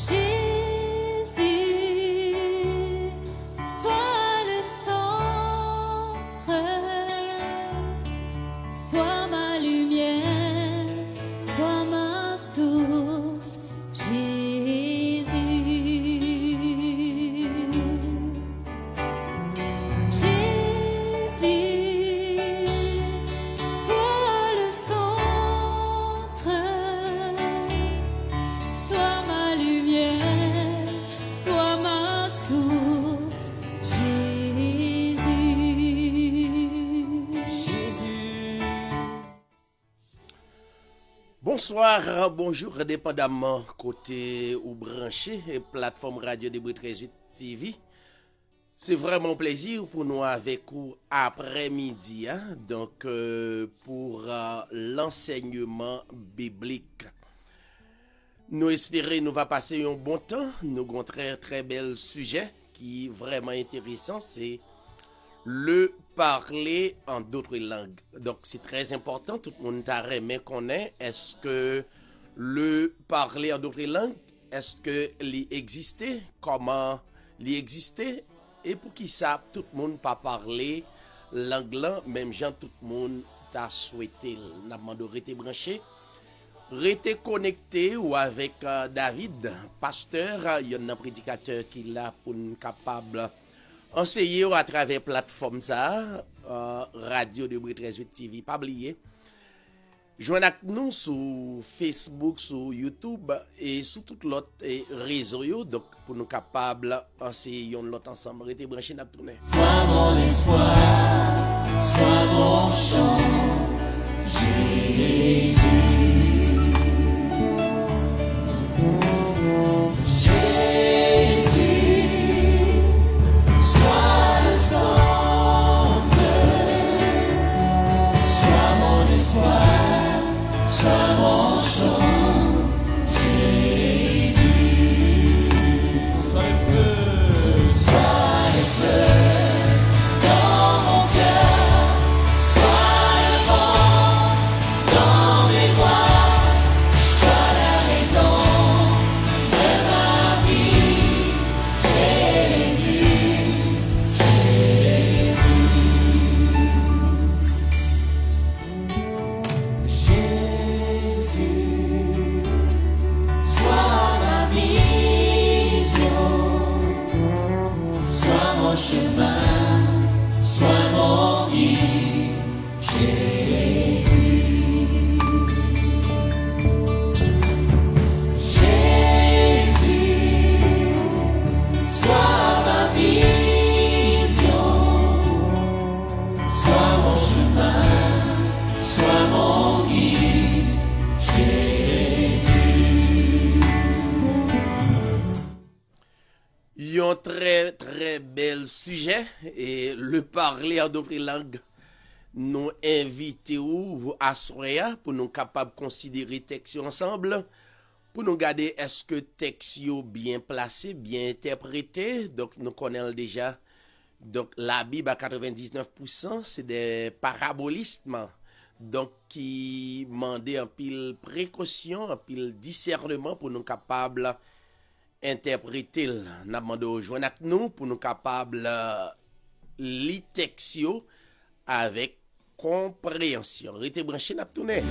Jésus, sois le centre, sois ma lumière, sois ma source, Jésus. Jésus, sois le centre, sois ma lumière, sois ma source, Jésus. Bonsoir, bonjour, dépendamment côté ou branché et plateforme radio de Brit 38 TV. C'est vraiment un plaisir pour nous avec vous après-midi, hein? Donc pour l'enseignement biblique. Nous espérons nous va passer un bon temps. Nous avons un très très bel sujet qui est vraiment intéressant, c'est le parler en d'autres langues. Donc c'est très important, tout le monde t'a aimé connaît. Est-ce que le parler en d'autres langues, est-ce que l'y existait, comment l'y existait, et pour qui ça tout le monde pas parler l'anglais, même gens tout le monde t'a souhaité. N'a demandé rester branché, rester connecté ou avec David, pasteur, il y a un prédicateur qui là pour nous capable enseigner à travers plateforme ça, radio de Brit 38 TV, pas oublier. Joignez avec nous sur Facebook, sur YouTube et sur tout l'autre réseau, donc pour nous capables enseigner l'autre ensemble. Restez branchés n'a tourner. Sois mon espoir, sois mon chant, Jésus. Un très très bel sujet et le parler en d'autres langues. Nous invitons à soir pour nous capables de considérer texte ensemble, pour nous garder est-ce que texte bien placé, bien interprété. Donc nous connaissons déjà donc la Bible à 99% c'est des parabolismes. Donc qui demandent un pile précaution, un pile discernement pour nous capables interpréter. N'a demandé aux joindre avec nous pour nous capables lire texte avec compréhension. Restez branchés n'a tourner.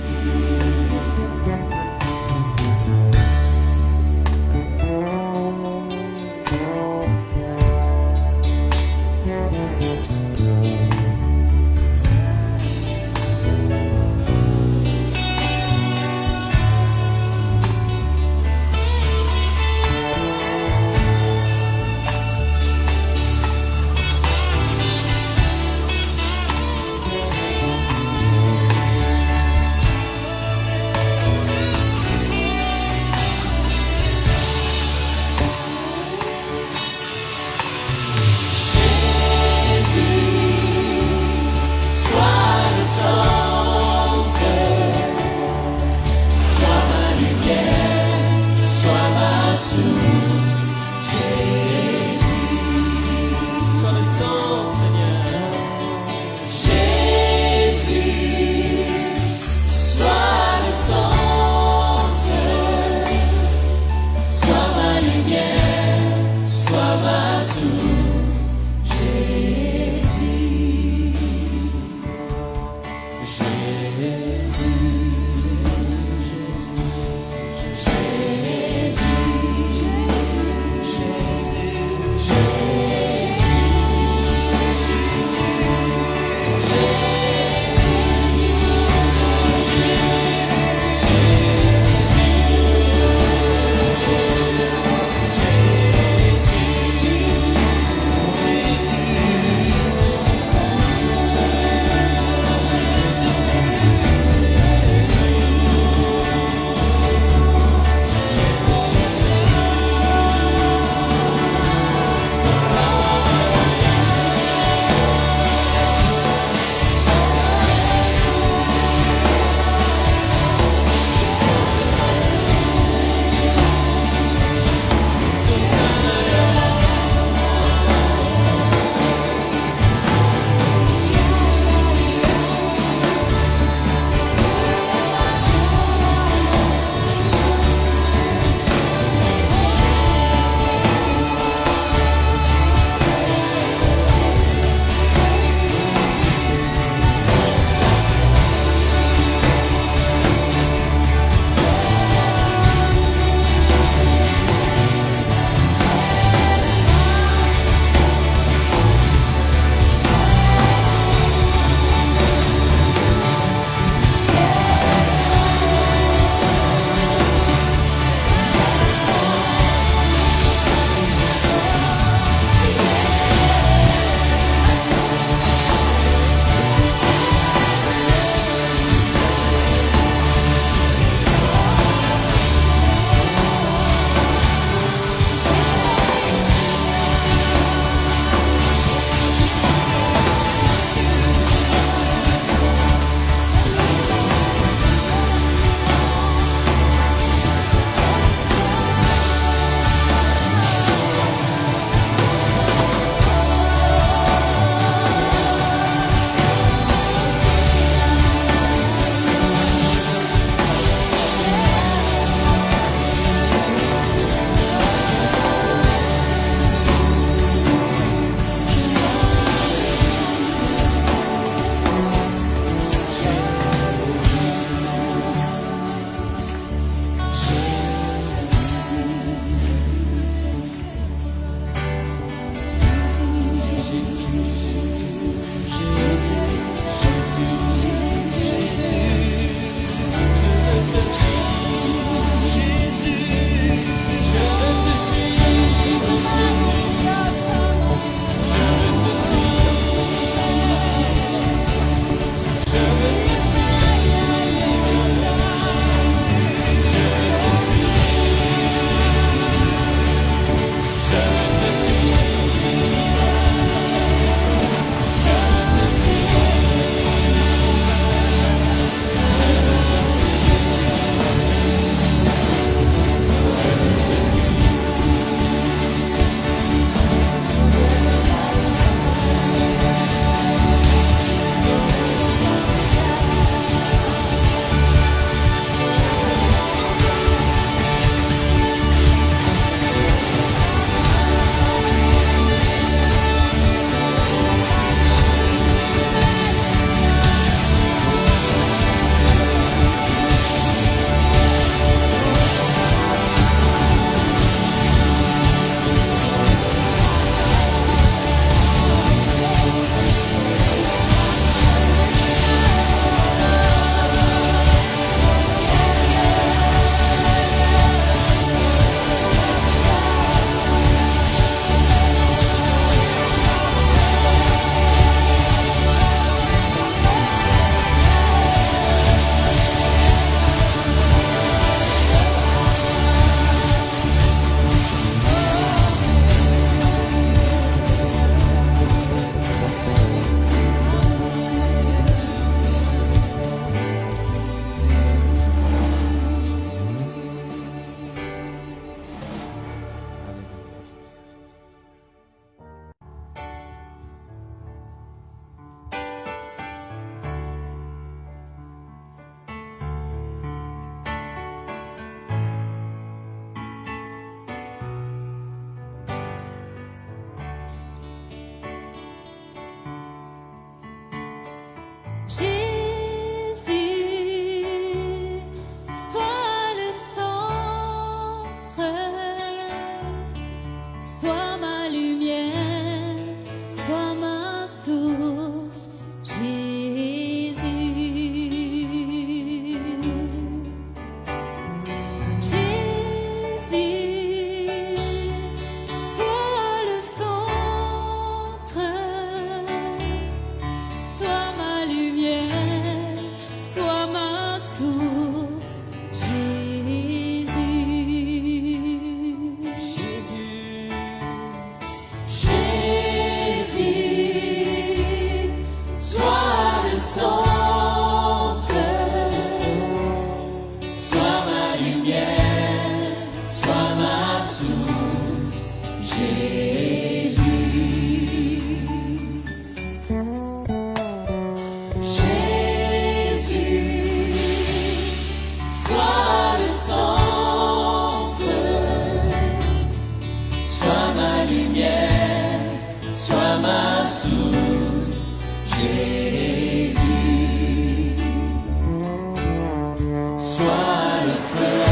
Sois le feu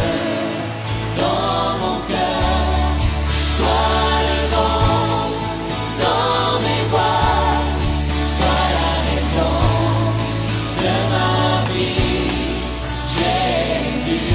dans mon cœur, sois le vent dans mes voies, sois la raison de ma vie. Jésus,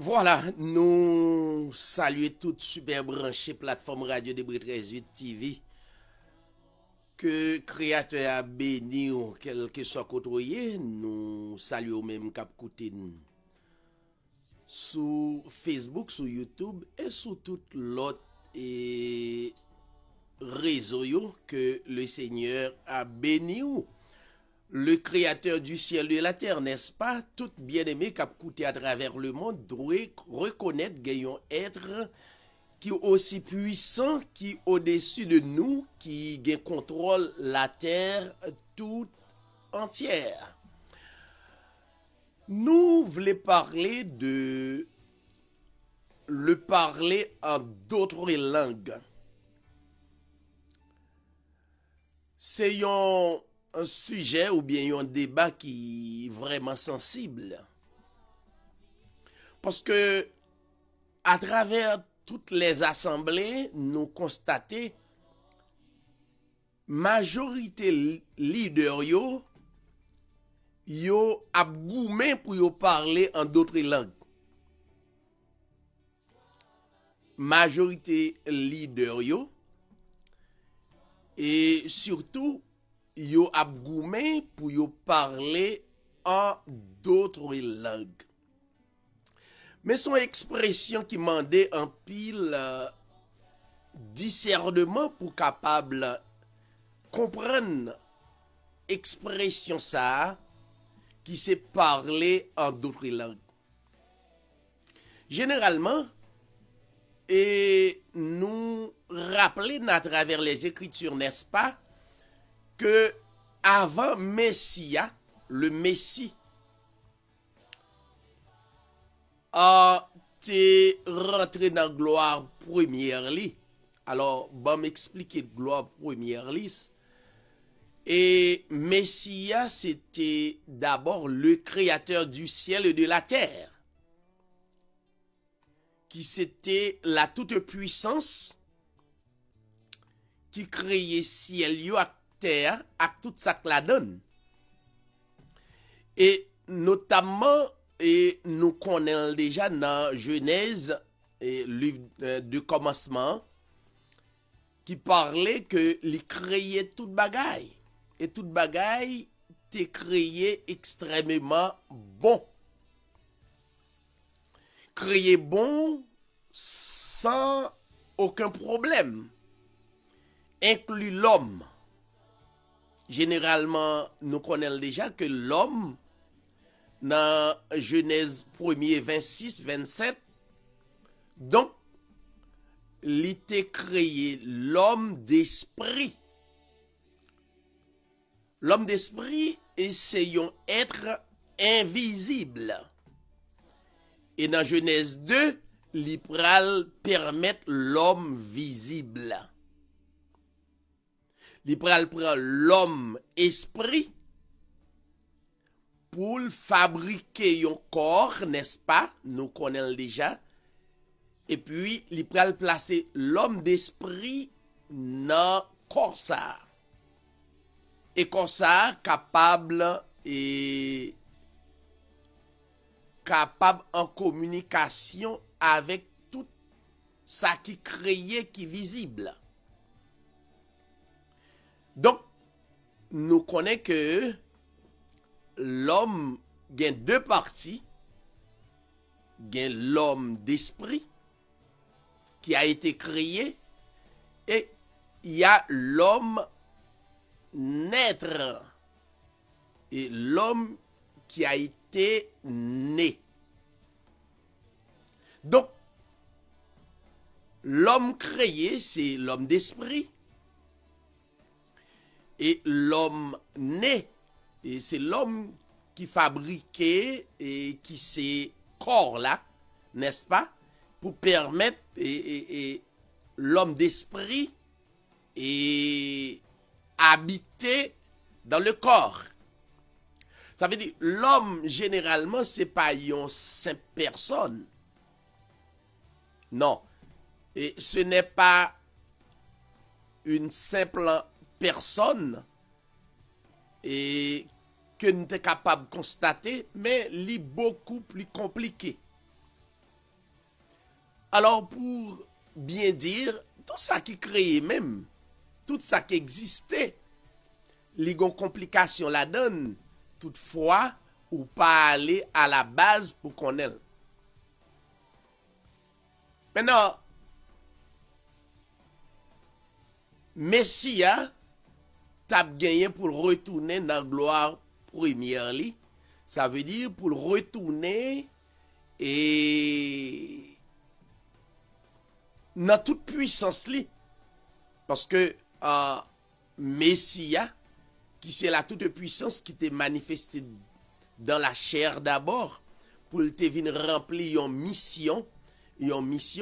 Voilà, nous saluons toute super branchée plateforme radio de Brit 18 TV. Que créateur a béni ou quel que soit côté, nous saluons même cap côté sur Facebook, sur YouTube et sur tout l'autre réseau yo que le Seigneur a béni ou. Le créateur du ciel et de la terre, n'est-ce pas? Tout bien-aimé qui a coûté à travers le monde doit reconnaître qu'il y a un être qui est aussi puissant, qui est au-dessus de nous, qui contrôle la terre toute entière. Nous voulons parler de le parler en d'autres langues. C'est un sujet ou bien un débat qui est vraiment sensible. Parce que à travers toutes les assemblées, nous constatons majorité leader yo ap goumen pour yo parler en d'autres langues. Majorité leader yo et surtout yo ap goumen pour yo parler en d'autres langues. Mais son expression qui mandait un pile discernement pour capable comprendre expression ça qui s'est parler en d'autres langues. Généralement, et nous rappeler à travers les Écritures, n'est-ce pas, que avant Messia, le Messie, a été rentré dans la gloire première li. Alors, bon m'expliquer gloire première li. Et Messia, c'était d'abord le créateur du ciel et de la terre, qui c'était la toute puissance qui créait ciel et terre à tout ça que la donne. Et notamment, et nous connaissons déjà dans Genèse, et livre du commencement, qui parlait que il créait toute bagaille. Et toute bagaille t'est créé extrêmement bon. Créé bon sans aucun problème. Inclut l'homme. Généralement, nous connaissons déjà que l'homme, dans Genèse 1er, 26, 27, donc, il était créé l'homme d'esprit. L'homme d'esprit, c'est un être invisible. Et dans Genèse 2, il pral permettre l'homme visible. Il pral prend l'homme esprit pour fabriquer un corps, n'est-ce pas? Nous connaissons déjà. Et puis, il pral placer l'homme d'esprit dans corps ça. Et comme ça, capable en communication avec tout ça qui créé, qui visible. Donc, nous connaissons que l'homme a deux parties. Il y a l'homme d'esprit qui a été créé et il y a l'homme naître et l'homme qui a été né. Donc, l'homme créé, c'est l'homme d'esprit. Et l'homme né, et c'est l'homme qui fabriquait et qui s'est corps là, n'est-ce pas? pour permettre et l'homme d'esprit et habiter dans le corps. Ça veut dire, l'homme, généralement, c'est pas une simple personne. Non. Et ce n'est pas une simple personne et que nous sommes capables de constater, mais c'est beaucoup plus compliqué. Alors, pour bien dire, tout ça qui créé même, tout ça qui existait, les complications la donne, toutefois, ou pas aller à la base pour connaître. Maintenant, Messia t'a gagné pour retourner dans la gloire première li. Ça veut dire pour retourner et dans toute puissance li. Parce que Messia, qui c'est la toute puissance qui t'est manifestée dans la chair d'abord, pour te venir remplir une mission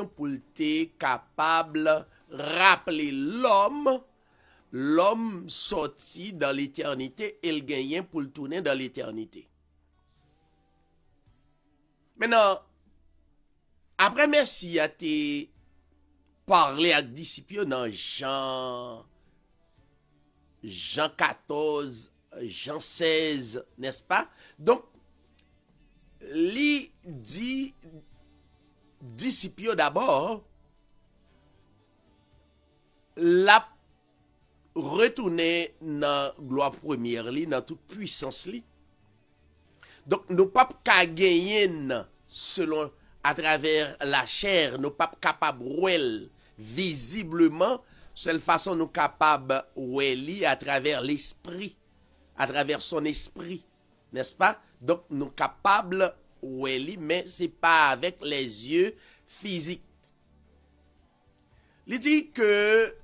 pour te capable rappeler l'homme sorti dans l'éternité et le gagner pour le tourner dans l'éternité. Maintenant, après merci à te parler avec disciples dans Jean 14, Jean 16, n'est-ce pas? Donc, li dit disciples d'abord, la retourner dans gloire première li, dans toute puissance li. Donc nous pas qu'à gagner selon à travers la chair, nous pas capable de visiblement, seule façon nous capable de à travers l'esprit, à travers son esprit, n'est-ce pas? Donc nous capables mais c'est pas avec les yeux physiques. Il dit que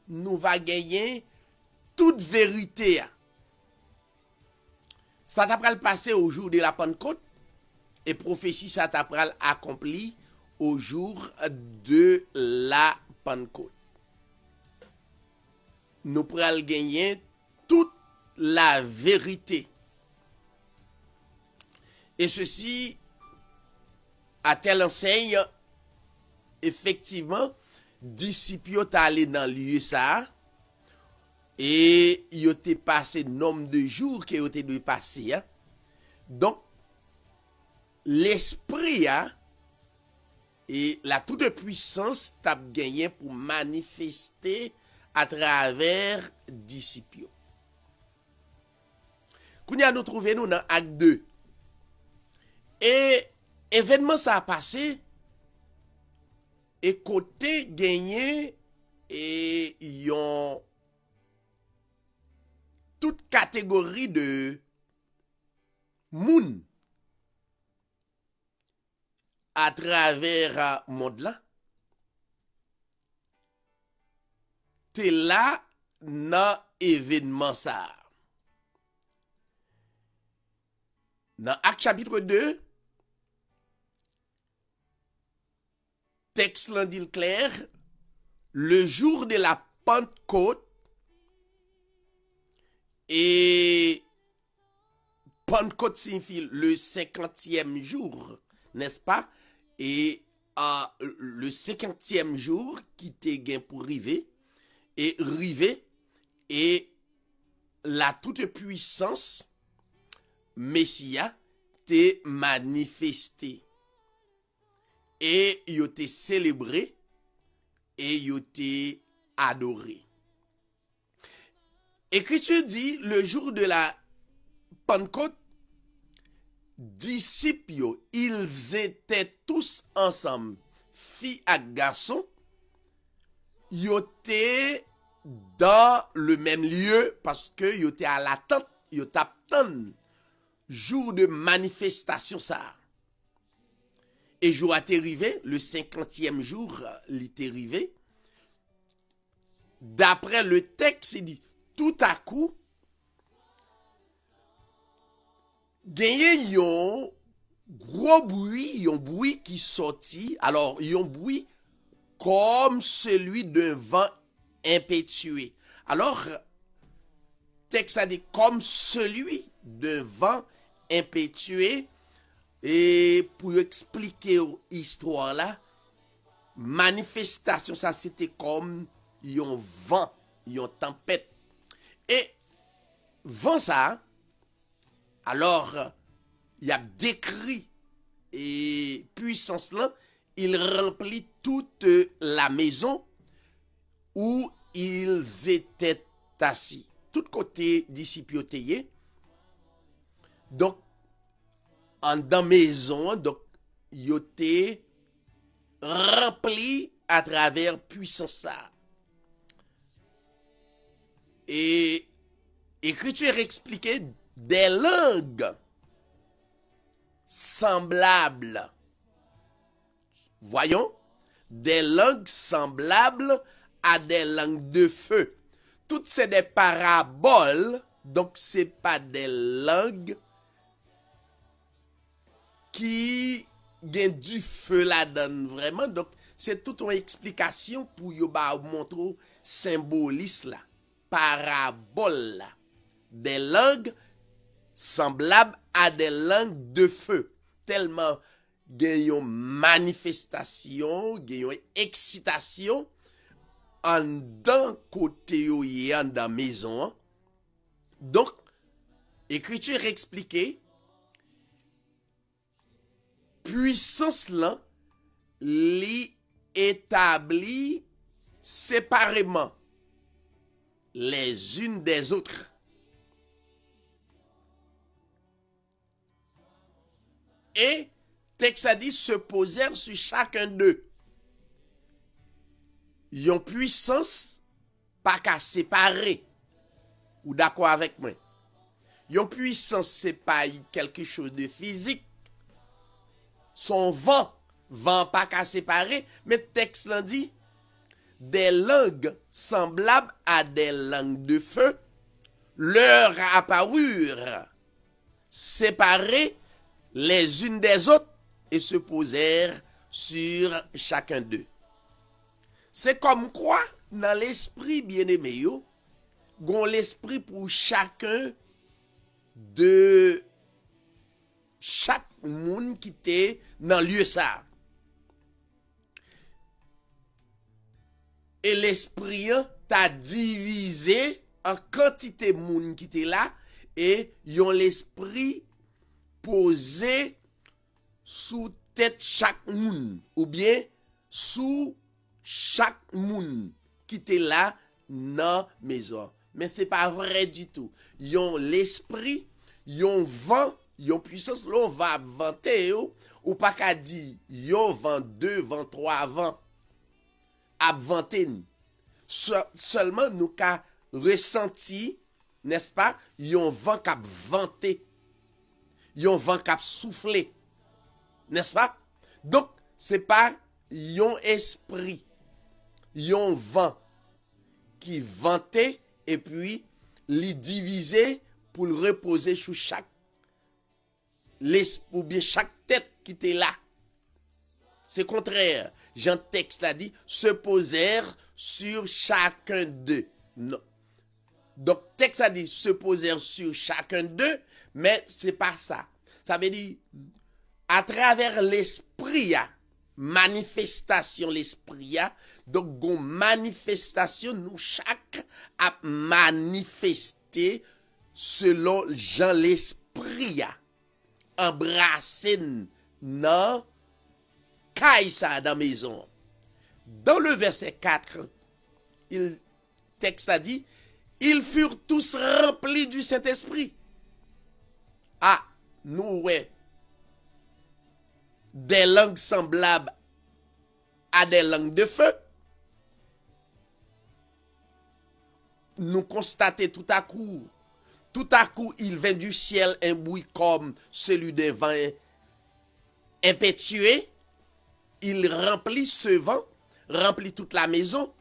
nous va gagner toute vérité. Ça t'a le passé au jour de la Pentecôte et prophétie ça t'a accompli au jour de la Pentecôte. Nous pral gagner toute la vérité. Et ceci à telle enseigne, effectivement, disciples sont allés dans le lieu ça et ils ont passé nombre de jours qu'ils ont dû passer. Hein? Donc, l'esprit et la toute puissance t'a gagné pour manifester à travers disciples. Quand nous trouvons dans Acte 2. Et événement ça a passé et côté gagné et yon toute catégorie de moun à travers monde là t'es là dans événement ça. Dans Acte chapitre 2 texte là dit clair, le jour de la Pentecôte, et Pentecôte signifie le 50e jour, n'est-ce pas? Et le 50e jour qui te gain pour river, et la toute puissance Messia t'est manifestée. Et il a été célébré et il a été adoré. Écriture dit, le jour de la Pentecôte, disciples, ils étaient tous ensemble, filles et garçons, ils étaient dans le même lieu parce que ils étaient à l'attente, ils attendent jour de manifestation ça. Et jour a été arrivé, le 50e jour, il est arrivé. D'après le texte, il dit, tout à coup, gagné yon gros bruit, un bruit qui sortit. Alors, un bruit comme celui d'un vent impétueux. Alors, texte a dit comme celui d'un vent impétueux. Et pour expliquer l'histoire là, manifestation, ça c'était comme un vent, une tempête. Et vent ça, alors, il y a décrit et puissance là, il remplit toute la maison où ils étaient assis. Tout côté disciples. Donc, en dans maison, donc, ils étaient remplis à travers puissance ça. Et écriture expliquait des langues semblables. Voyons, des langues semblables à des langues de feu. Toutes c'est des paraboles, donc c'est pas des langues qui gagnent du feu là-dedans vraiment. Donc c'est toute une explication pour yo ba montrer symbolisme là, parabole là. Des langues semblables à des langues de feu. Tellement gagnent manifestation, gagnent excitation en d'un côté ou en dans maison. Donc écriture expliquée puissance là li établit séparément les unes des autres. Et texte a dit se posèrent sur chacun d'eux. Yon puissance pas qu'à séparer. Ou d'accord avec moi? Yon puissance c'est pas quelque chose de physique. Son vent pas qu'à séparer, mais texte là dit des langues semblables à des langues de feu leur apparurent séparées les unes des autres et se posèrent sur chacun d'eux. C'est comme quoi, dans l'esprit bien-aimé, yo, gon l'esprit pour chacun de chaque monde qui était dans lieu ça. Et l'esprit t'a divisé en quantité de monde qui était là et yon l'esprit posé sous tête chaque monde ou bien sous chaque monde qui était là dans maison. Mais c'est pas vrai du tout. Yon l'esprit, yon vent, yon puissance, l'on va vanter ou pas qu'à dire yon vent 2, vent 3 vent à vanter. Seulement nous qu'a ressenti, n'est-ce pas, yon vent qu'a vanté. Yon vent qu'a soufflé. N'est-ce pas? Donc c'est pas yon esprit, yon vent qui vantait et puis li divisé pour le reposer sur chaque ou bien chaque tête qui était là. C'est contraire. Jean texte l'a dit, se posèrent sur chacun d'eux. Non. Donc texte a dit se posèrent sur chacun d'eux, mais c'est pas ça. Ça veut dire à travers l'esprit, manifestation l'esprit, donc gon manifestation nous chaque a manifesté selon Jean l'esprit embrassé nan kay ça dans maison. Dans le verset 4, il texte a dit ils furent tous remplis du Saint-Esprit. Ah, nous ouais des langues semblables à des langues de feu. Nous constatons tout à coup, il vint du ciel un bruit comme celui d'un vent impétueux. Il remplit ce vent, remplit toute la maison.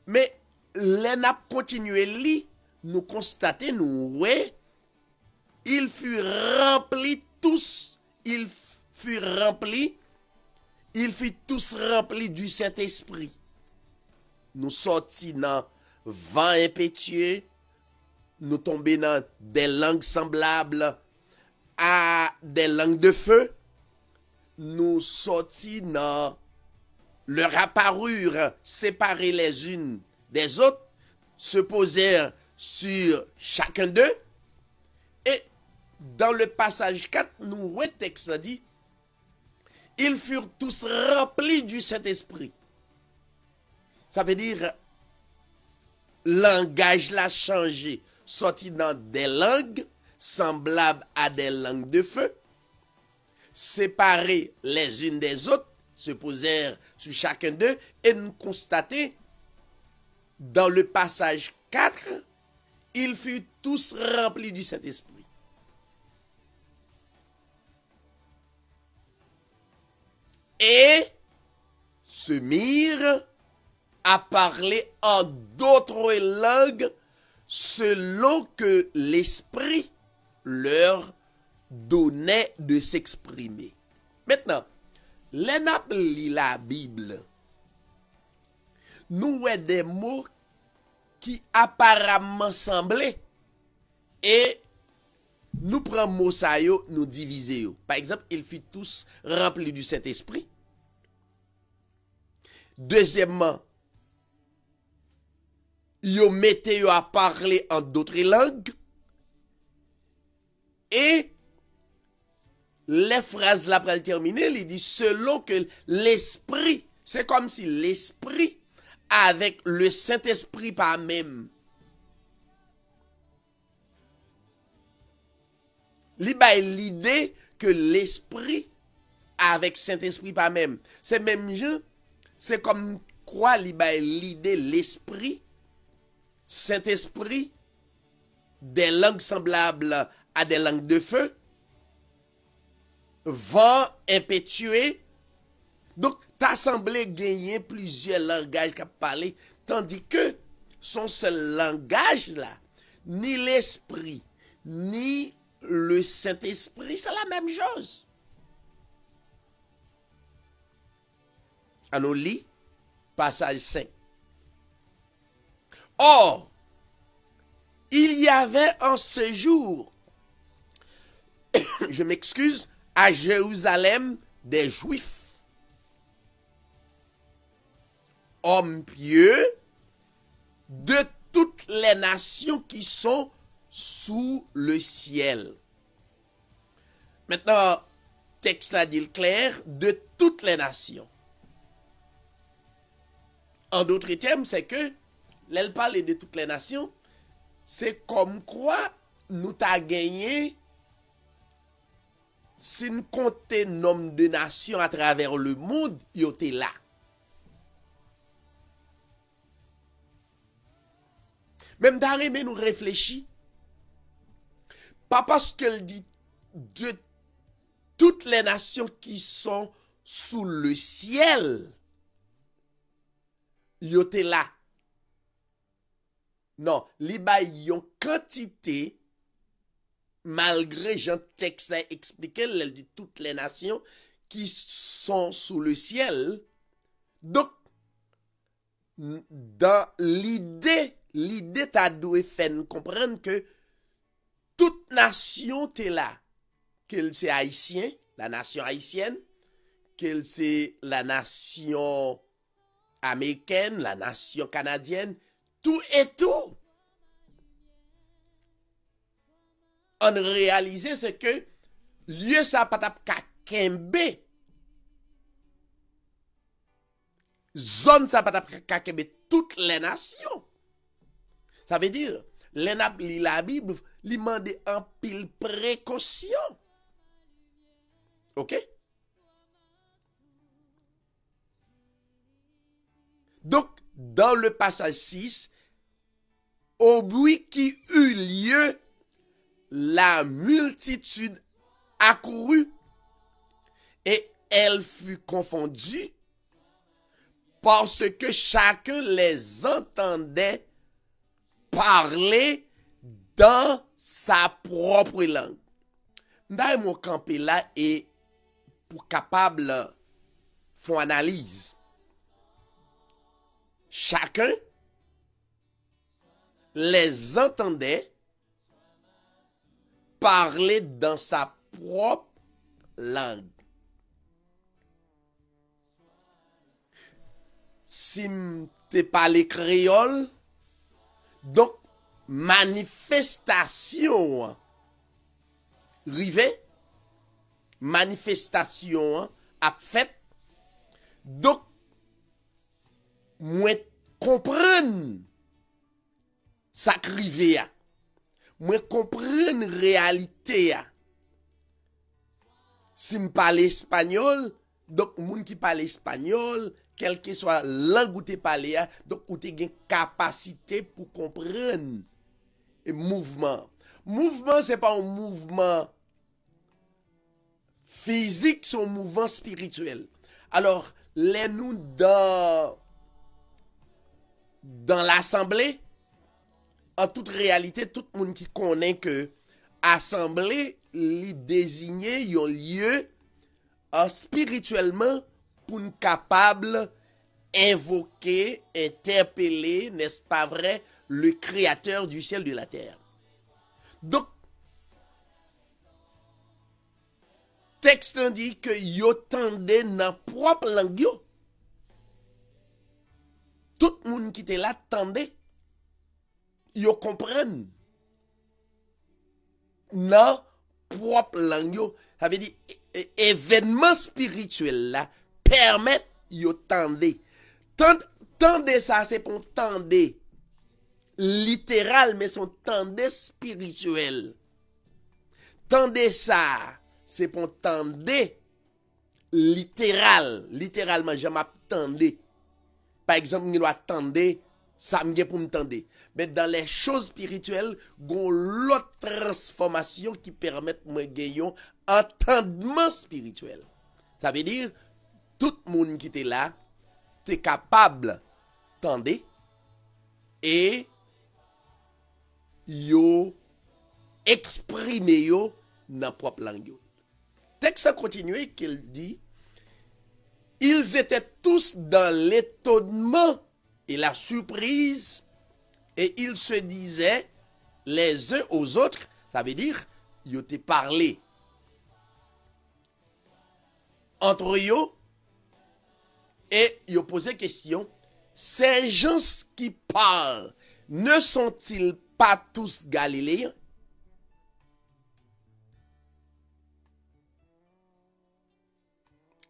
Mais les n'a continué li, nous constatons, nous ouais, ils furent remplis tous ils furent remplis, ils furent tous remplis du Saint-Esprit. Nous sortis dans vent impétueux, nous tombés dans des langues semblables à des langues de feu, nous sortis dans leur apparurent séparés les unes des autres, se posèrent sur chacun d'eux, et dans le passage 4, nous voyons le texte dit, ils furent tous remplis du Saint-Esprit. Ça veut dire, langage l'a changé, sorti dans des langues semblables à des langues de feu, séparés les unes des autres, se posèrent sur chacun d'eux, et nous constatons, dans le passage 4, ils furent tous remplis du Saint-Esprit. Et se mirent à parler en d'autres langues selon que l'Esprit leur donnait de s'exprimer. Maintenant, les n'a lit la Bible, nous voyons des mots qui apparemment semblaient, et nous prenons mot ça yo, nous diviser yo. Par exemple, ils furent tous remplis du Saint-Esprit. Deuxièmement, yo mettez yo à parler en d'autres langues. Et les phrases là pour le terminer, il dit selon que l'Esprit, c'est comme si l'Esprit avec le Saint-Esprit par même. L'idée que l'Esprit avec Saint-Esprit par même. C'est même gens, c'est comme quoi l'idée l'Esprit, Saint-Esprit, des langues semblables à des langues de feu, vent impétueux. Donc, t'as semblé gagner plusieurs langages qu'a parlé, tandis que son seul langage là, ni l'esprit, ni le Saint-Esprit, c'est la même chose. On lit passage 5. Or, il y avait en ce jour, je m'excuse, à Jérusalem des Juifs, hommes pieux de toutes les nations qui sont sous le ciel. Maintenant, texte là dit clair, de toutes les nations. En d'autres termes, c'est que, l'elle parle de toutes les nations, c'est comme quoi nous t'a gagné si nous comptons nombre de nations à travers le monde, yo t'es là. Même d'arrêt, nous réfléchissons. Pas parce qu'elle dit de toutes les nations qui sont sous le ciel, yo t'es là. Non, li ba yon quantité, malgré Jean texte a expliqué, elle dit toutes les nations qui sont sous le ciel. Donc, dans l'idée t'a dû faire comprendre que toute nation t'est là. Qu'elle c'est haïtien, la nation haïtienne, qu'elle c'est la nation américaine, la nation canadienne, tout et tout. On réalise ce que lieu ça patap ka kembe. Zone ça patap ka kembe toutes les nations. Ça veut dire, la Bible, li mande en pile précaution. OK? Donc, dans le passage 6, au bruit qui eut lieu, la multitude accourut et elle fut confondue parce que chacun les entendait parler dans sa propre langue. M'da mon campé là et pour capable faire analyse. Chacun les entendait parler dans sa propre langue. Si t'es parlé créole, donc manifestation rive, manifestation a fait, donc moi comprendre ça rive a, moi comprendre réalité a. Si me parle espagnol, donc moun qui parle espagnol, quelle que soit langue ou te parle, donc ou te gen capacité pour comprendre et mouvement. Mouvement c'est pas un mouvement physique, c'est un mouvement spirituel. Alors, les nous dans l'assemblée, en toute réalité, tout le monde qui connaît que assemblée li désigner un lieu spirituellement pour nous capable invoquer, interpeller, n'est-ce pas vrai, le créateur du ciel et de la terre. Donc, texte dit que yo tendait dans propre langue yo. Tout le monde qui était là tendait. Yo comprennent. Dans propre langue yo. Ça veut dire événement spirituel là permet yo tendait. Tendez ça c'est pour tendez littéral mais son tendez spirituel. Tendez ça c'est pour tendez littéral, littéralement je m'attendais. Par exemple, je dois attendre ça me pour me tendre. Mais dans les choses spirituelles, gon l'autre transformation qui permet moi gagner entendement spirituel. Ça veut dire tout le monde qui était là, t'es capable tendre et yo exprimer yo dans propre langue. Texte continue qu'il dit ils étaient tous dans l'étonnement et la surprise et ils se disaient les uns aux autres, ça veut dire ils ont parlé entre eux et ils ont posé question, ces gens qui parlent ne sont-ils pas tous galiléens?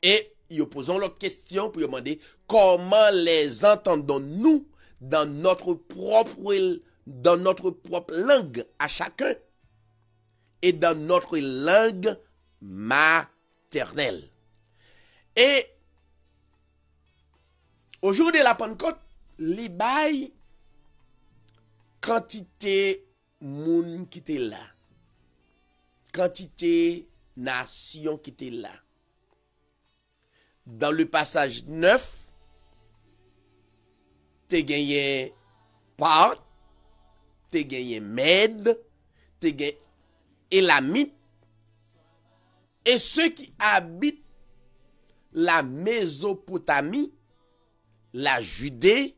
Et ils posent l'autre question pour demander comment les entendons-nous dans notre propre langue à chacun et dans notre langue maternelle. Et au jour de la Pentecôte, les bails quantité moun qui était là, quantité nation qui était là. Dans le passage 9, te gagné Parthe, te gagné Mède, te gagné Élamite, et ceux qui habitent la Mésopotamie, la Judée,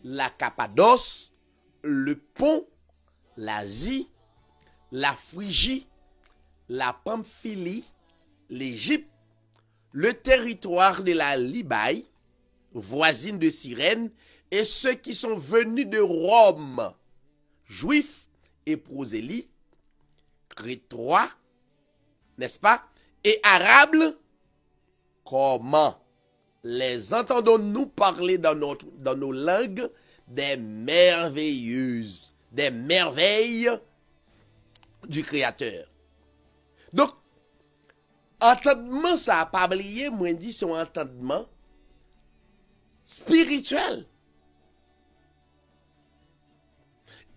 la Cappadoce, le Pont, l'Asie, la Phrygie, la Pamphylie, l'Égypte, le territoire de la Libaye, voisine de Cyrène, et ceux qui sont venus de Rome, juifs et prosélytes, crétois, n'est-ce pas, et arabes, comment les entendons-nous parler dans nos langues des merveilles du Créateur. Donc, entendement, ça n'a pas oublié, moi dit, c'est un entendement spirituel.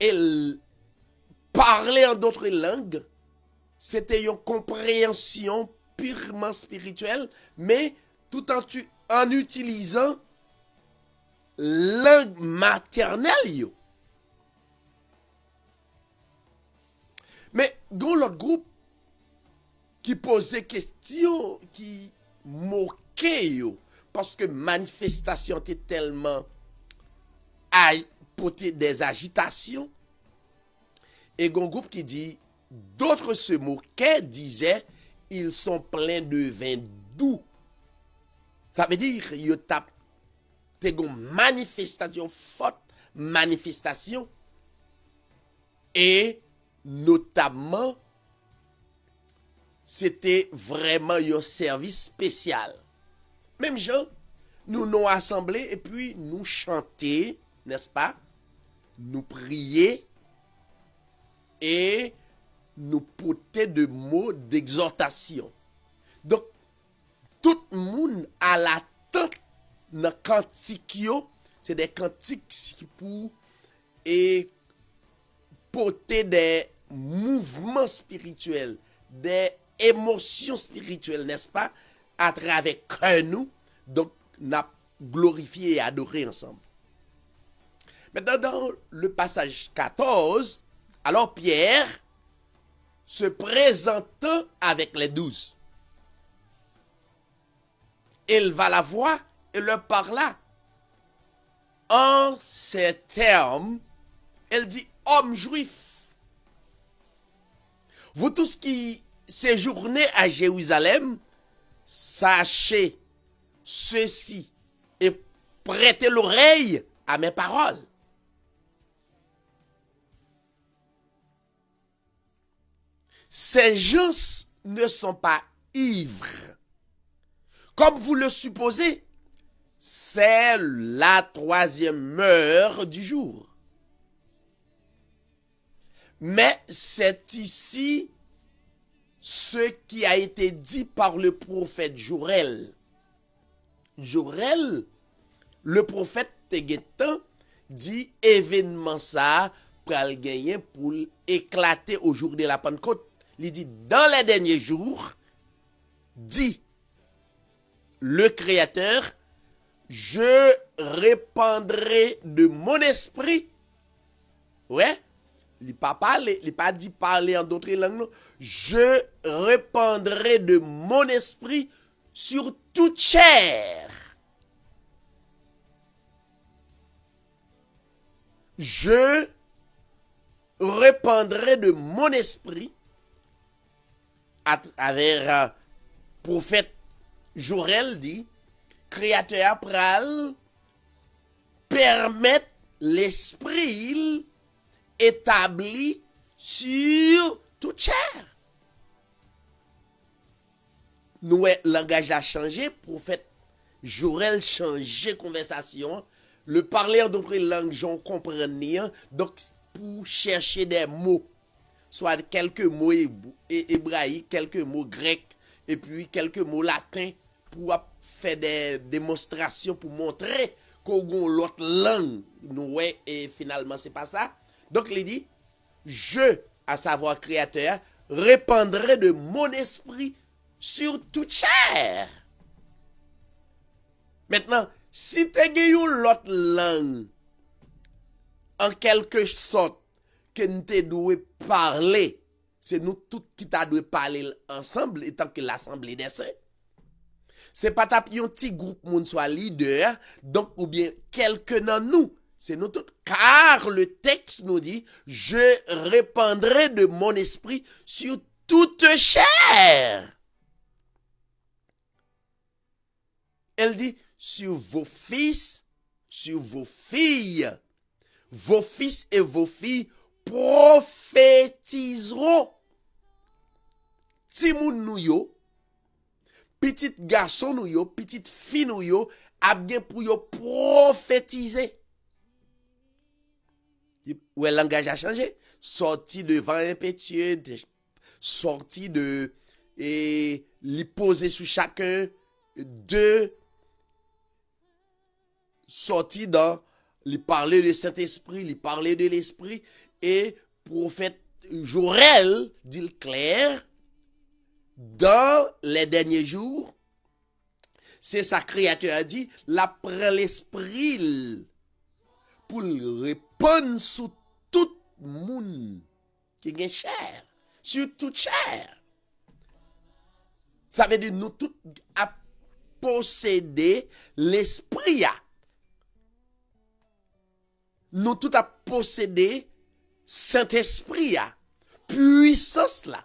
Et parler en d'autres langues, c'était une compréhension purement spirituelle, mais tout en utilisant langue maternelle. Mais dans l'autre groupe, qui posait question, qui moquait yo, parce que manifestation était tellement porter des agitations. Et un groupe qui dit, d'autres se moquaient, disaient, ils sont pleins de vin doux. Ça veut dire, ils tapent une manifestation, forte manifestation, et notamment, c'était vraiment un service spécial. Même gens, nous nous assemblés et puis nous chanter, n'est-ce pas? Nous prier et nous porter de mots d'exhortation. Donc, tout le monde à l'attente dans cantique, c'est des cantiques pour et porter des mouvements spirituels, des émotions spirituelles, n'est-ce pas? À travers nous, donc, nous glorifié et adoré ensemble. Maintenant, dans le passage 14, alors Pierre se présentant avec les 12. Il va la voir et leur parla. En ces termes, elle dit, hommes juifs, vous tous qui séjournez à Jérusalem, sachez ceci et prêtez l'oreille à mes paroles. Ces gens ne sont pas ivres. Comme vous le supposez, c'est la 3e heure du jour. Mais c'est ici ce qui a été dit par le prophète Joël. Joël, le prophète Tegetan, dit événement ça pral gagner pour éclater au jour de la Pentecôte. Il dit dans les derniers jours, dit le Créateur, je répandrai de mon esprit. Ouais, il pas parlé, il pas dit parler en d'autres langues. Non. Je répandrai de mon esprit sur toute chair. Je répandrai de mon esprit à travers prophète Joël dit, créateur pral permettre l'esprit établi sur toute chair. Nous, langage a changé, prophète Joël changé conversation, le parler en d'autres langues, j'en comprends, donc pour chercher des mots, soit quelques mots hébraïques, quelques mots grecs, et puis quelques mots latins, pour faire des démonstrations, pour montrer qu'on a l'autre langue, nous, et finalement c'est pas ça. Donc il dit, je, à savoir créateur, répandrai de mon esprit sur toute chair. Maintenant, si tu as l'autre langue, en quelque sorte, que nous devons parler, c'est nous tous qui devons parler ensemble, étant que l'Assemblée des Saints. C'est pas taper un petit groupe moun soit leader, donc ou bien quelqu'un dans nous. C'est nous tous. Car le texte nous dit, je répandrai de mon esprit sur toute chair. Elle dit, sur vos fils, sur vos filles, vos fils et vos filles prophétiseront. Timoun nou yo, petit garçon nou yo, petite fille nou yo, ap gen pou yo prophétiser. Où le langage a changé, sorti de vent impétueux, sorti de et li poser sur chacun de sorti dans li parler de Saint-Esprit, li parler de l'Esprit et prophète Joël dit clair dans les derniers jours, c'est sa créature a dit, la prend l'Esprit pour répondre sur tout le monde qui est chair, sur toute chair. Ça veut dire nous tous à posséder l'esprit. Nous tous à posséder Saint-Esprit, puissance là.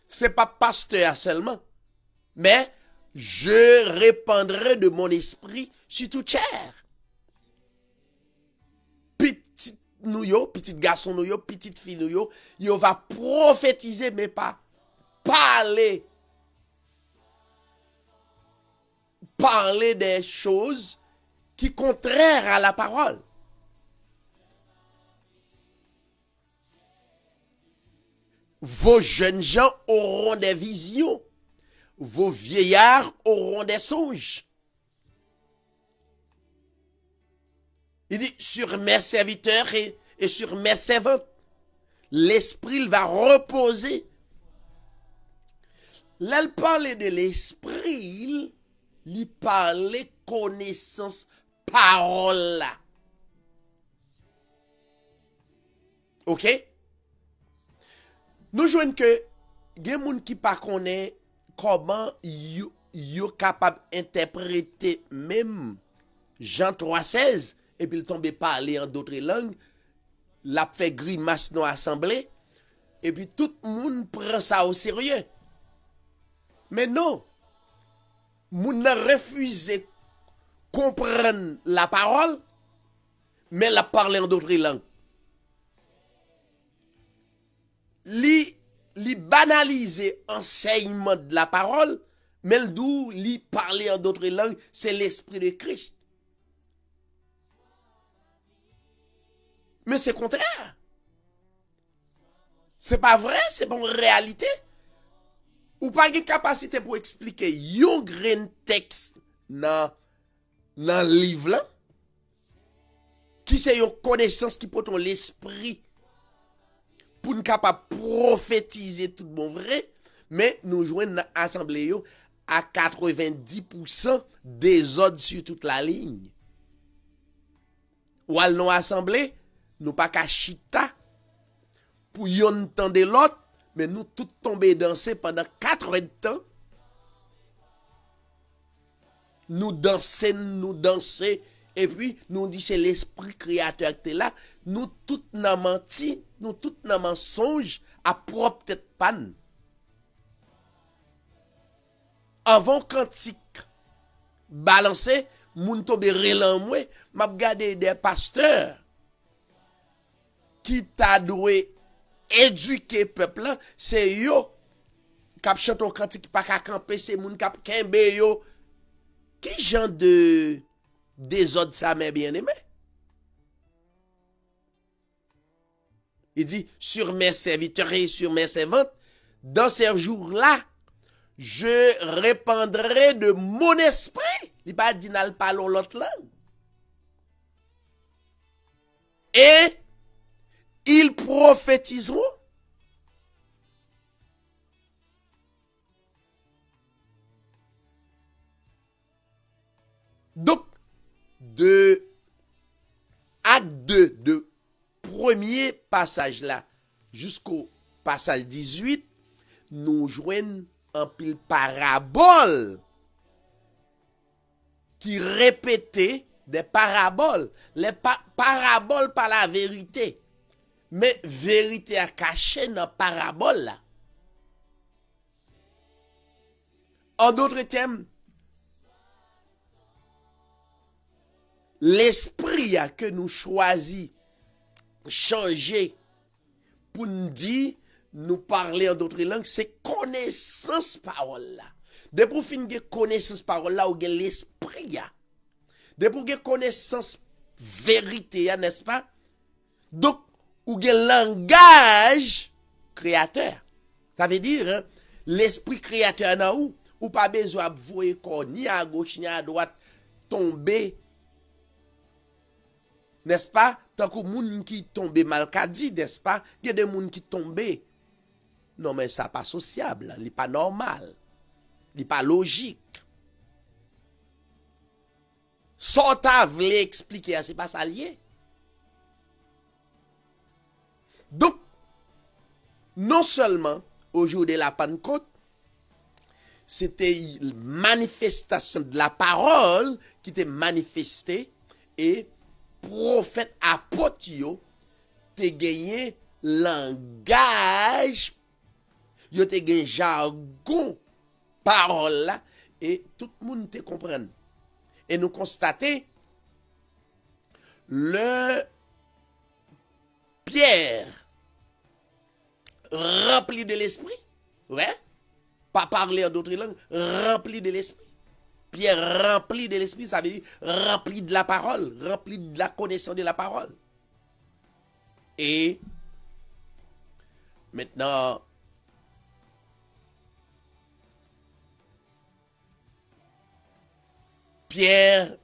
C'est pas pasteur seulement, mais je répandrai de mon esprit sur toute chair. Petit nous yo, petit garçon nous yo, petite fille nous yo, yo va prophétiser mais pas parler des choses qui contraires à la parole. Vos jeunes gens auront des visions. Vos vieillards auront des songes. Il dit, sur mes serviteurs et sur mes servantes, l'esprit va reposer. Là, il parlait de l'esprit, il parlait connaissance, parole là. Ok? Nous jouons que gen moun qui pas connaît comment yo capable interpréter même Jean 3,16 et puis il tombe parler en d'autres langues, l'a fait grimace dans l'assemblée et puis tout le monde prend ça au sérieux. Mais non, moun a refusé comprendre la parole mais l'a parlé en d'autres langues. Li banaliser enseignement de la parole, mais d'où li parler en d'autres langues, c'est l'esprit de Christ. Mais c'est contraire. C'est pas vrai, c'est pas une réalité. Ou pas une capacité pour expliquer yon grain texte dans livre là, qui c'est une connaissance qui porte l'esprit pour nous capable prophétiser tout bon vrai, mais nous jouons dans l'assemblée à 90% des ordres sur toute la ligne. Ou à nous assemblée, nous pas qu'à chita pour yon entendre l'autre, mais nous tous tomber danser pendant 4 heures de temps. Nous danser, et puis nous dit c'est l'esprit créateur qui est là. Nous tous n'a menti, nous tous n'a mensonge à propre tête panne. Avant cantique balancer, moun tombe relan moi, m'a regardé des pasteurs qui t'a doué éduquer peuple là, c'est yo k'ap chante cantique pas ka camper, c'est moun k'ap kembe yo. Qui genre de désordre ça mes bien-aimés? Il dit, sur mes serviteurs et sur mes servantes, dans ces jours-là, je répandrai de mon esprit. Il pas dit n'al parler l'autre langue. Et ils prophétiseront. Donc, de acte 2 de premier passage là jusqu'au passage 18, nous joignons un pile parabole qui répétait des paraboles. Les paraboles par la vérité. Mais vérité à cacher dans parabole là. En d'autres termes, l'esprit que nous choisit changer pour nous dire, nous parler en d'autres langues, c'est connaissance parole là. Dès pour finir connaissance parole là, ou gen l'esprit ya. Dès pour gen connaissance vérité ya, n'est-ce pas? Donc, ou gen langage créateur. Ça veut dire, hein, l'esprit créateur nan ou pas besoin de voyer quoi, ni à gauche ni à droite, tomber. N'est-ce pas? Tant que moun qui tombe mal dit, n'est-ce pas? Il y a des moun qui tombent. Non, mais ça pas sociable, n'est pas normal. N'est pas logique. Sans ta vle expliquer, c'est pas ça lié. Donc, non seulement au jour de la Pentecôte, c'était une manifestation de la parole qui était manifestée et prophète apôtre yo te gagné langage, yo te gagné jargon parole là et tout le monde te comprenne. Et nous constatons le Pierre rempli de l'esprit, ouais, pas parler en d'autres langues, rempli de l'esprit. Pierre rempli de l'esprit, ça veut dire rempli de la parole, rempli de la connaissance de la parole. Et maintenant, Pierre,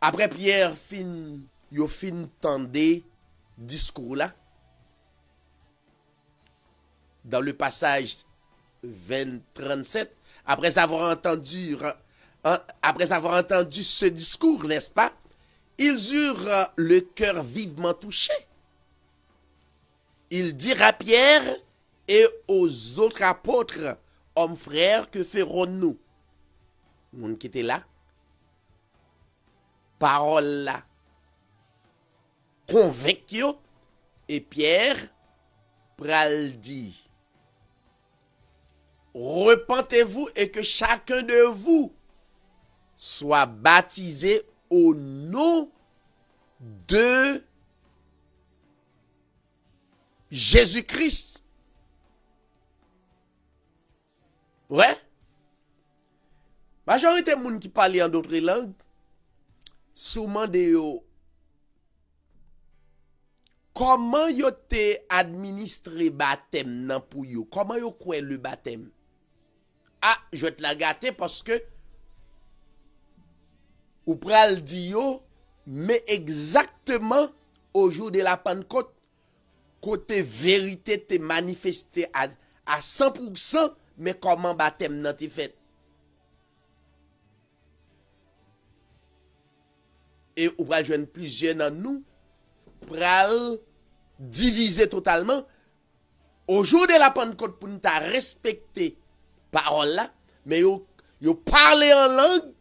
après Pierre yo fin tendé discours là, dans le passage 37, après avoir entendu ce discours, n'est-ce pas, ils eurent le cœur vivement touché. Ils dirent à Pierre et aux autres apôtres, hommes frères, que ferons-nous? Le monde qui était là, parole là, convaincu, et Pierre pral dit, repentez-vous et que chacun de vous soit baptisé au nom de Jésus-Christ. Ouais. Majorité de gens qui parlent en d'autres langues, souvent de yo, comment yo te administré baptême nan pour yo? Comment yo kwe le baptême? Ah, je vais te la gâter parce que ou pral di yo, mais exactement au jour de la Pentecôte, côté vérité te manifesté à 100%, mais comment baptême nan te fait? Et ou pral joindre plusieurs dans nous, pral diviser totalement au jour de la Pentecôte pour nous respecter parole là, mais yo parler en langue,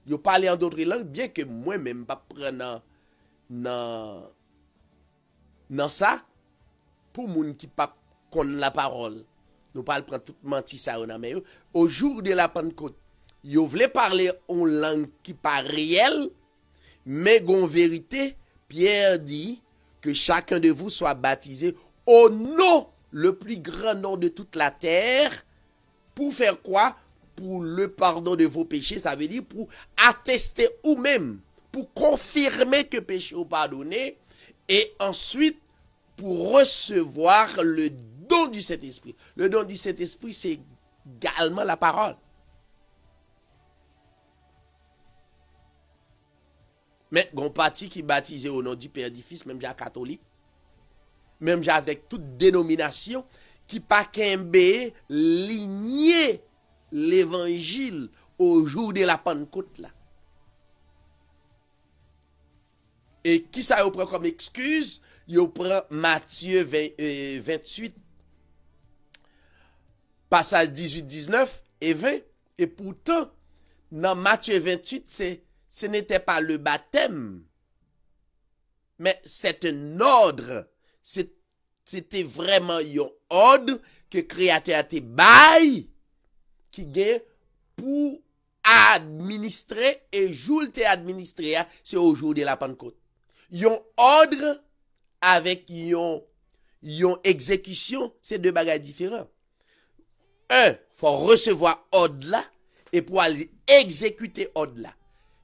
yo parler en d'autres langues, bien que moi même pas prendre dans ça pour moun qui pas connaît la parole. Nous pas prendre tout menti ça mais au jour de la Pentecôte, yo voulait parler en langue qui pas réelle, mais gon vérité. Pierre dit que chacun de vous soit baptisé au nom, le plus grand nom de toute la terre. Pour faire quoi? Pour le pardon de vos péchés, ça veut dire pour attester ou même, pour confirmer que péché est pardonné, et ensuite pour recevoir le don du Saint-Esprit. Le don du Saint-Esprit, c'est également la parole. Mais gon parti qui baptisé au nom du Père du Fils, même j'ai catholique, même j'ai avec toute dénomination, qui pas kembe ligné l'évangile au jour de la Pentecôte là. Et qui ça yo prend comme excuse? Yo prend Matthieu 28, passage 18, 19 et 20. Et pourtant, dans Matthieu 28, ce n'était pas le baptême, mais c'est un ordre. C'était vraiment un ordre que le Créateur a été bail, qui gagne pour administrer, et jour te administrer, c'est au jour de la Pentecôte. Un ordre avec une exécution, c'est deux bagages différents. Un, faut recevoir ordre là, et pour aller exécuter ordre là.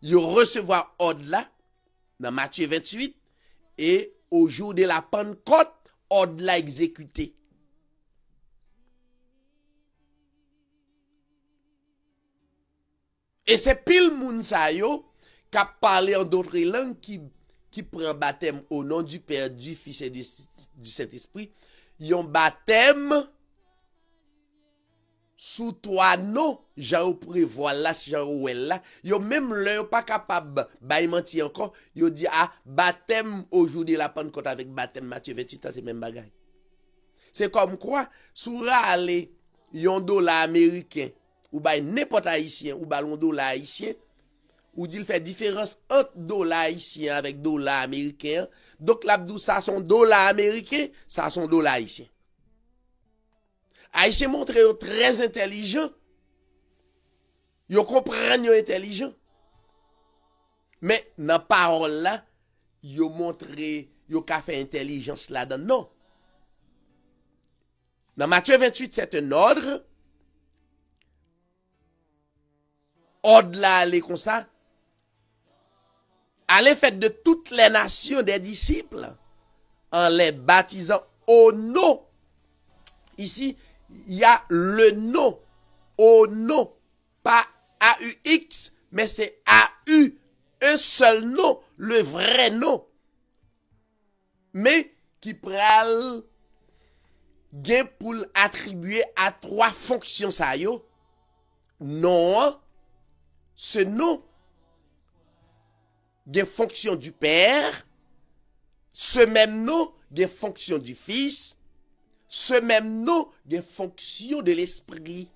Yo recevoir ordre là, dans Matthieu 28, et au jour de la Pentecôte, ordre là exécuté. Et c'est pile moun sa yo qui a parlé en d'autres langues qui prend baptême au nom du Père, du Fils et du Saint-Esprit. Yon baptême sous trois noms, Jean prévoit là, Jean ouel là. Yon même leur pas capable bay menti encore. Yon dit baptême au jour de la Pentecôte avec baptême Matthieu 28, c'est même bagaille. C'est comme quoi, soura aller yon dollar américain, ou bay n'importe haïtien, ou ballon dollar haïtien, ou dit fait différence entre dollar haïtien avec dollar américain. Donc l'abdou ça son dollar américain, ça son dollar haïtien. Haïtien montre très intelligent. Yo comprennent yo intelligent. Mais dans parole là, yo montre yo ka fait intelligence là-dedans. Non. Dans Matthieu 28, c'est un ordre. Ordre là, allez comme ça. Allez faire de toutes les nations des disciples en les baptisant au nom. Ici, il y a le nom. Au nom. Pas A-U-X, mais c'est A-U. Un seul nom, le vrai nom. Mais qui pral gen pour attribuer à 3 fonctions ça yo. Non, ce nom gen fonction du Père, ce même nom gen fonction du Fils, ce même nom gen fonction de l'Esprit.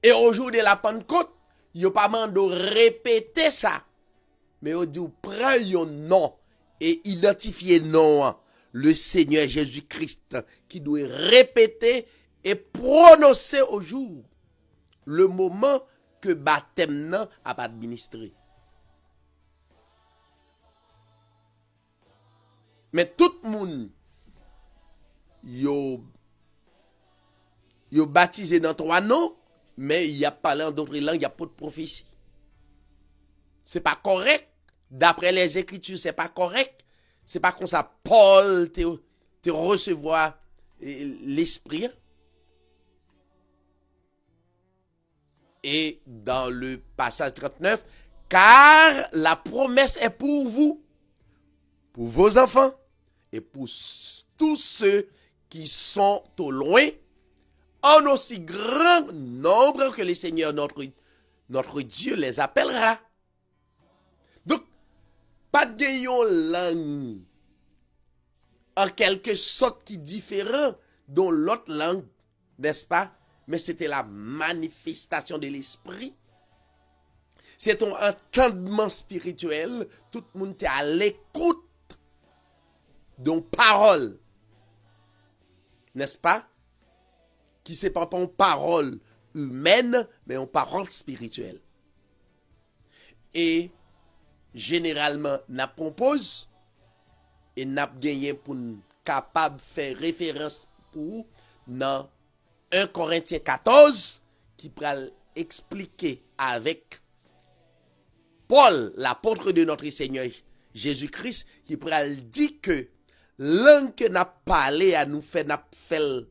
Et au jour de la Pentecôte, yo pas mando répéter ça, mais yo dit prend yon nom et identifier non le Seigneur Jésus-Christ qui doit répéter et prononcer au jour le moment que baptême nan a pas administré. Mais tout le monde yo baptisé dans 3 noms, mais il y a parlé en d'autres langues, il n'y a pas de prophétie. C'est pas correct. D'après les Écritures, c'est pas correct. C'est pas comme ça Paul te recevoir l'Esprit. Et dans le passage 39, car la promesse est pour vous, pour vos enfants, et pour tous ceux qui sont au loin, en aussi grand nombre que le Seigneur notre Dieu les appellera. Donc, pas de gagnant langue en quelque sorte qui est différent dans l'autre langue, n'est-ce pas? Mais c'était la manifestation de l'esprit. C'est ton entendement spirituel. Tout le monde est à l'écoute d'une parole, n'est-ce pas? Qui c'est pas une parole humaine, mais une parole spirituelle. Et généralement, n'a propose et n'a gagné pour capable faire référence pour dans 1 Corinthiens 14 qui pral expliquer avec Paul, l'apôtre de notre Seigneur Jésus-Christ, qui pral dit que langue que n'a parlé à nous fait n'a fait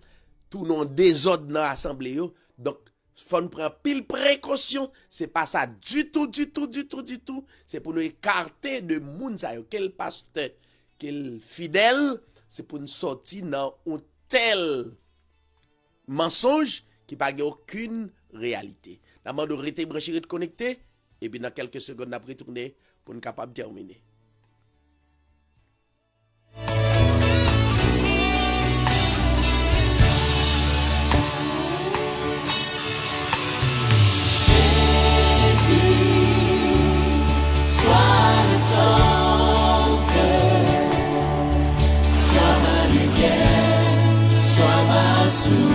tout non désordre dans l'assemblée. Donc, faut nous prendre pile précaution. C'est pas ça du tout. C'est pour nous écarter de moun sa yo. Quel pasteur, quel fidèle, c'est pour nous sortir dans un tel mensonge qui n'a aucune réalité. La demande de rester branché, de connecter, et puis dans quelques secondes, on va retourner pour nous capable de terminer. Sois ma lumière, sois ma source.